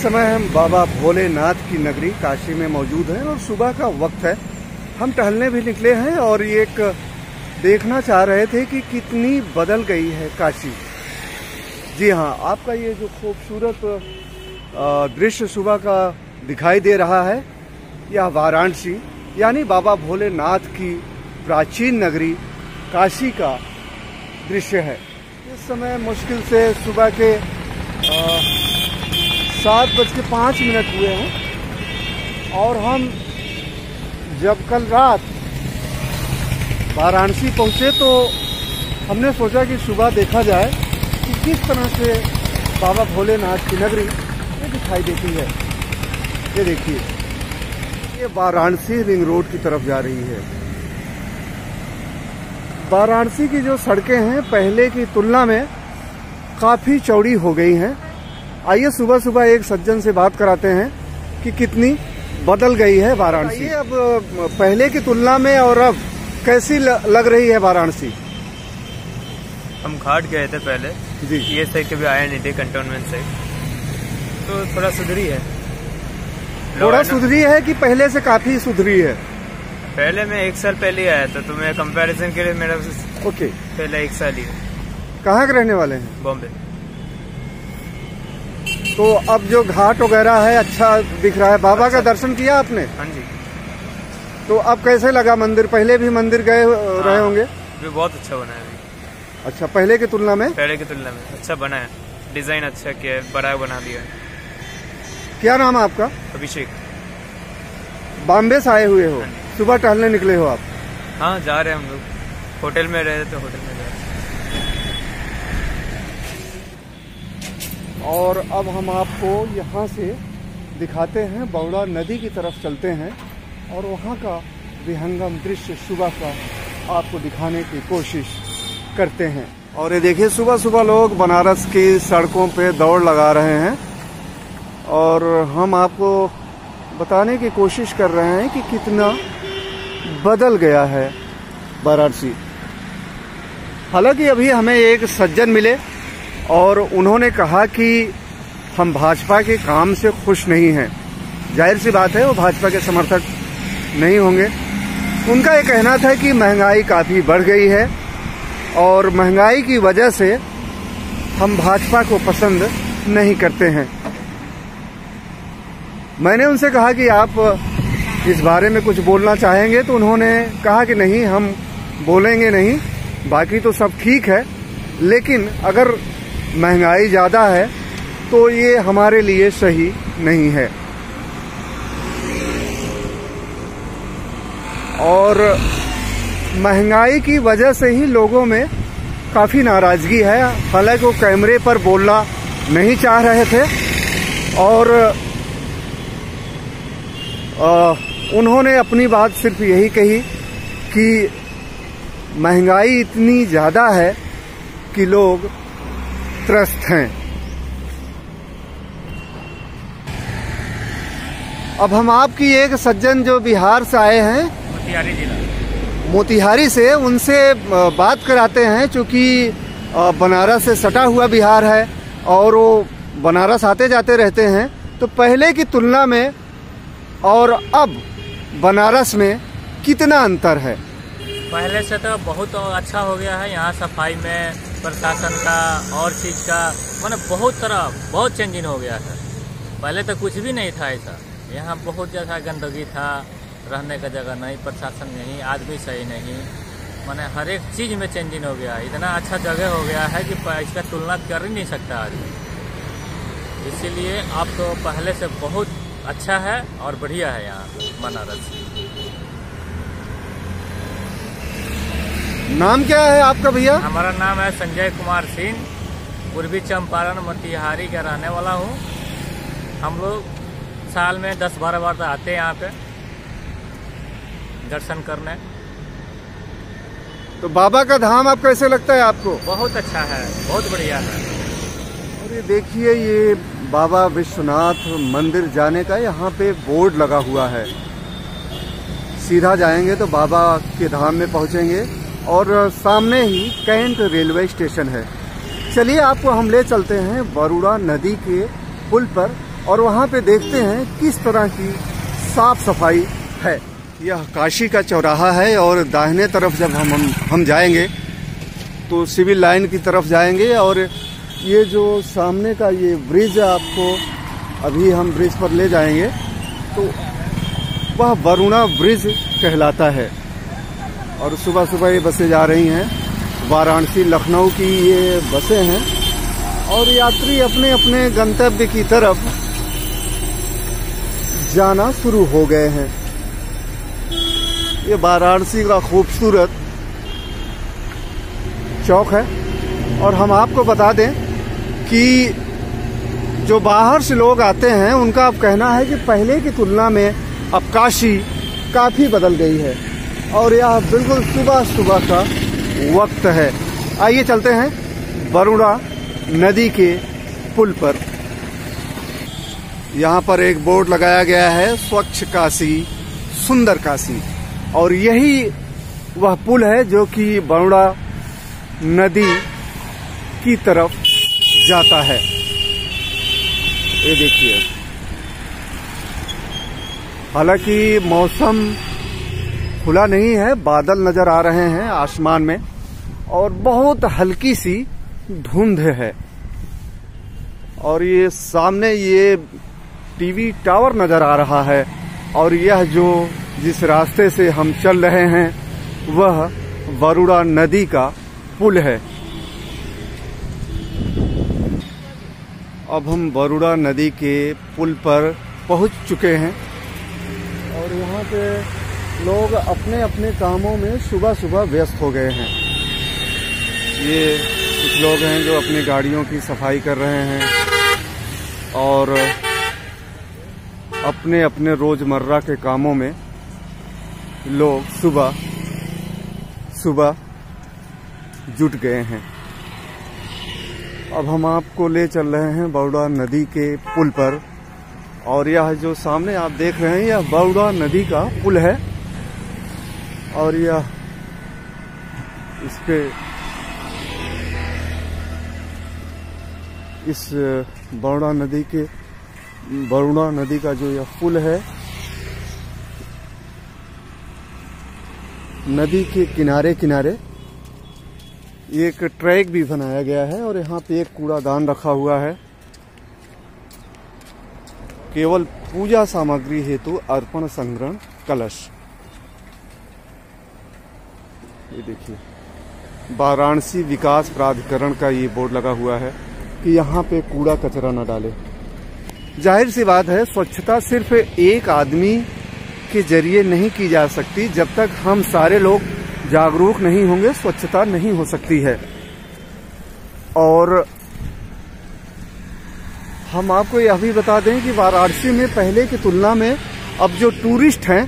समय हम बाबा भोलेनाथ की नगरी काशी में मौजूद हैं और सुबह का वक्त है। हम टहलने भी निकले हैं और ये एक देखना चाह रहे थे कि कितनी बदल गई है काशी। जी हाँ, आपका ये जो खूबसूरत दृश्य सुबह का दिखाई दे रहा है, यह वाराणसी यानी बाबा भोलेनाथ की प्राचीन नगरी काशी का दृश्य है। इस समय मुश्किल से सुबह के 7:05 हुए हैं और हम जब कल रात वाराणसी पहुंचे तो हमने सोचा कि सुबह देखा जाए कि किस तरह से बाबा भोलेनाथ की नगरी ये दिखाई देती है। ये देखिए, ये वाराणसी रिंग रोड की तरफ जा रही है। वाराणसी की जो सड़कें हैं पहले की तुलना में काफ़ी चौड़ी हो गई हैं। आइए सुबह सुबह एक सज्जन से बात कराते हैं कि कितनी बदल गई है वाराणसी। अब पहले की तुलना में और अब कैसी लग रही है वाराणसी? हम घाट गए थे पहले जी, ये साइड कभी आया नहीं थे, कंटोनमेंट साइड, तो थोड़ा सुधरी है। थोड़ा सुधरी है कि पहले से काफी सुधरी है? पहले मैं 1 साल पहले आया था, तो मैं कंपैरिजन के लिए मेरा ओके पहले 1 साल ही। कहाँ के रहने वाले हैं? बॉम्बे। तो अब जो घाट वगैरह है अच्छा दिख रहा है। बाबा का दर्शन किया आपने? हाँ जी। तो अब कैसे लगा मंदिर? पहले भी मंदिर गए रहे होंगे? भी बहुत अच्छा बना है। अच्छा, पहले की तुलना में? पहले की तुलना में अच्छा बना है, डिजाइन अच्छा किया है, बड़ा बना दिया है। क्या नाम है आपका? अभिषेक। बॉम्बे से आए हुए हो? सुबह टहलने निकले हो आप? हाँ, जा रहे हैं हम लोग। होटल में रहे तो होटल में जा रहे। और अब हम आपको यहाँ से दिखाते हैं, बौड़ा नदी की तरफ चलते हैं और वहाँ का विहंगम दृश्य सुबह का आपको दिखाने की कोशिश करते हैं। और ये देखिए, सुबह सुबह लोग बनारस की सड़कों पे दौड़ लगा रहे हैं और हम आपको बताने की कोशिश कर रहे हैं कि कितना बदल गया है वाराणसी। हालांकि अभी हमें एक सज्जन मिले और उन्होंने कहा कि हम भाजपा के काम से खुश नहीं हैं। जाहिर सी बात है, वो भाजपा के समर्थक नहीं होंगे। उनका ये कहना था कि महंगाई काफ़ी बढ़ गई है और महंगाई की वजह से हम भाजपा को पसंद नहीं करते हैं। मैंने उनसे कहा कि आप इस बारे में कुछ बोलना चाहेंगे, तो उन्होंने कहा कि नहीं, हम बोलेंगे नहीं, बाकी तो सब ठीक है, लेकिन अगर महंगाई ज़्यादा है तो ये हमारे लिए सही नहीं है। और महंगाई की वजह से ही लोगों में काफ़ी नाराज़गी है। हालांकि वो कैमरे पर बोलना नहीं चाह रहे थे और उन्होंने अपनी बात सिर्फ यही कही कि महंगाई इतनी ज़्यादा है कि लोग त्रस्त हैं। अब हम आपकी एक सज्जन जो बिहार से आए हैं, मोतिहारी जिला, मोतिहारी से, उनसे बात कराते हैं, चूँकि बनारस से सटा हुआ बिहार है और वो बनारस आते जाते रहते हैं। तो पहले की तुलना में और अब बनारस में कितना अंतर है? पहले से तो बहुत अच्छा हो गया है। यहाँ सफाई में, प्रशासन का और चीज़ का, मतलब बहुत चेंजिंग हो गया है। पहले तो कुछ भी नहीं था ऐसा। यहाँ बहुत ज़्यादा गंदगी था, रहने का जगह नहीं, प्रशासन नहीं, आदमी सही नहीं, माने हर एक चीज़ में चेंजिंग हो गया। इतना अच्छा जगह हो गया है कि इसका तुलना कर ही नहीं सकता आदमी। इसीलिए अब तो पहले से बहुत अच्छा है और बढ़िया है यहाँ बनारस। नाम क्या है आपका भैया? हमारा नाम है संजय कुमार सिंह, पूर्वी चंपारण मोतिहारी का रहने वाला हूँ। हम लोग साल में 10-12 बार तो आते हैं यहाँ पे दर्शन करने। तो बाबा का धाम आप कैसे लगता है आपको? बहुत अच्छा है, बहुत बढ़िया है। और ये देखिए, ये बाबा विश्वनाथ मंदिर जाने का यहाँ पे बोर्ड लगा हुआ है। सीधा जाएंगे तो बाबा के धाम में पहुँचेंगे और सामने ही कैंट रेलवे स्टेशन है। चलिए आपको हम ले चलते हैं बरूड़ा नदी के पुल पर और वहाँ पे देखते हैं किस तरह की साफ सफाई है। यह काशी का चौराहा है और दाहिने तरफ जब हम जाएंगे तो सिविल लाइन की तरफ जाएंगे और ये जो सामने का ये ब्रिज आपको अभी हम ब्रिज पर ले जाएंगे तो वह वरुणा ब्रिज कहलाता है। और सुबह सुबह ये बसें जा रही हैं, वाराणसी लखनऊ की ये बसें हैं और यात्री अपने अपने गंतव्य की तरफ जाना शुरू हो गए हैं। ये वाराणसी का खूबसूरत चौक है और हम आपको बता दें कि जो बाहर से लोग आते हैं उनका अब कहना है कि पहले की तुलना में अब काशी काफ़ी बदल गई है और यह बिल्कुल सुबह सुबह का वक्त है। आइए चलते हैं वरुणा नदी के पुल पर। यहाँ पर एक बोर्ड लगाया गया है, स्वच्छ काशी सुंदर काशी, और यही वह पुल है जो कि वरुणा नदी की तरफ जाता है। ये देखिए, हालांकि मौसम खुला नहीं है, बादल नजर आ रहे हैं आसमान में और बहुत हल्की सी धुंध है। और ये सामने ये टीवी टावर नजर आ रहा है और यह जो जिस रास्ते से हम चल रहे हैं वह वरुणा नदी का पुल है। अब हम वरुणा नदी के पुल पर पहुंच चुके हैं और यहाँ पे लोग अपने अपने कामों में सुबह सुबह व्यस्त हो गए हैं। ये कुछ लोग हैं जो अपनी गाड़ियों की सफाई कर रहे हैं और अपने अपने रोजमर्रा के कामों में लोग सुबह सुबह जुट गए हैं। अब हम आपको ले चल रहे हैं वरुणा नदी के पुल पर और यह जो सामने आप देख रहे हैं यह वरुणा नदी का पुल है और यह इस पे इस वरुणा नदी का जो यह पुल है, नदी के किनारे किनारे एक ट्रैक भी बनाया गया है और यहाँ पे एक कूड़ादान रखा हुआ है, केवल पूजा सामग्री हेतु अर्पण संग्रहण कलश। ये देखिए, वाराणसी विकास प्राधिकरण का ये बोर्ड लगा हुआ है कि यहाँ पे कूड़ा कचरा न डाले। जाहिर सी बात है, स्वच्छता सिर्फ एक आदमी के जरिए नहीं की जा सकती। जब तक हम सारे लोग जागरूक नहीं होंगे स्वच्छता नहीं हो सकती है। और हम आपको यह भी बता दें कि वाराणसी में पहले की तुलना में अब जो टूरिस्ट हैं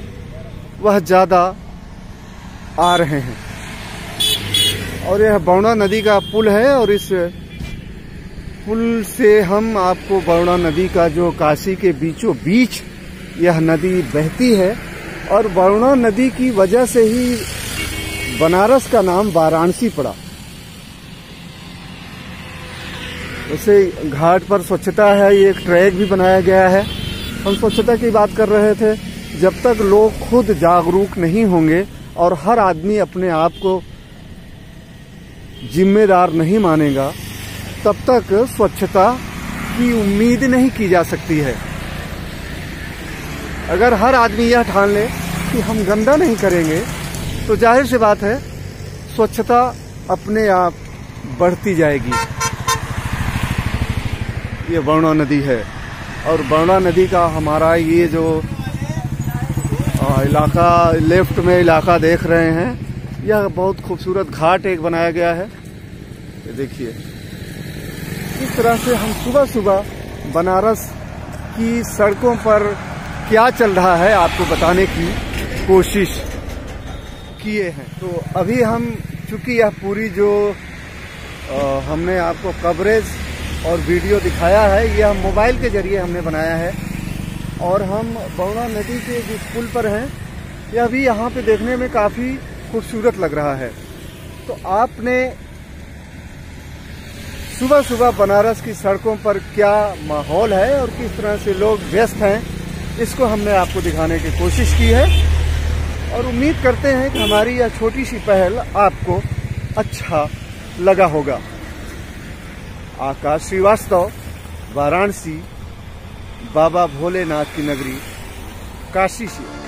वह ज्यादा आ रहे हैं। और यह वरुणा नदी का पुल है और इस पुल से हम आपको वरुणा नदी का जो काशी के बीचों बीच यह नदी बहती है और वरुणा नदी की वजह से ही बनारस का नाम वाराणसी पड़ा। वैसे घाट पर स्वच्छता है, ये एक ट्रैक भी बनाया गया है। हम स्वच्छता की बात कर रहे थे, जब तक लोग खुद जागरूक नहीं होंगे और हर आदमी अपने आप को जिम्मेदार नहीं मानेगा तब तक स्वच्छता की उम्मीद नहीं की जा सकती है। अगर हर आदमी यह ठान ले कि हम गंदा नहीं करेंगे तो जाहिर सी बात है स्वच्छता अपने आप बढ़ती जाएगी। ये वरुणा नदी है और वरुणा नदी का हमारा ये जो इलाका लेफ्ट में इलाका देख रहे हैं, यह बहुत खूबसूरत घाट एक बनाया गया है। ये देखिए, इस तरह से हम सुबह सुबह बनारस की सड़कों पर क्या चल रहा है आपको बताने की कोशिश किए हैं। तो अभी हम चूंकि यह पूरी जो हमने आपको कवरेज और वीडियो दिखाया है यह मोबाइल के जरिए हमने बनाया है और हम वरुणा नदी के जिस पुल पर हैं यह भी यहाँ पे देखने में काफ़ी खूबसूरत लग रहा है। तो आपने सुबह सुबह बनारस की सड़कों पर क्या माहौल है और किस तरह से लोग व्यस्त हैं, इसको हमने आपको दिखाने की कोशिश की है और उम्मीद करते हैं कि हमारी यह छोटी सी पहल आपको अच्छा लगा होगा। आकाश श्रीवास्तव, वाराणसी, बाबा भोलेनाथ की नगरी काशी से।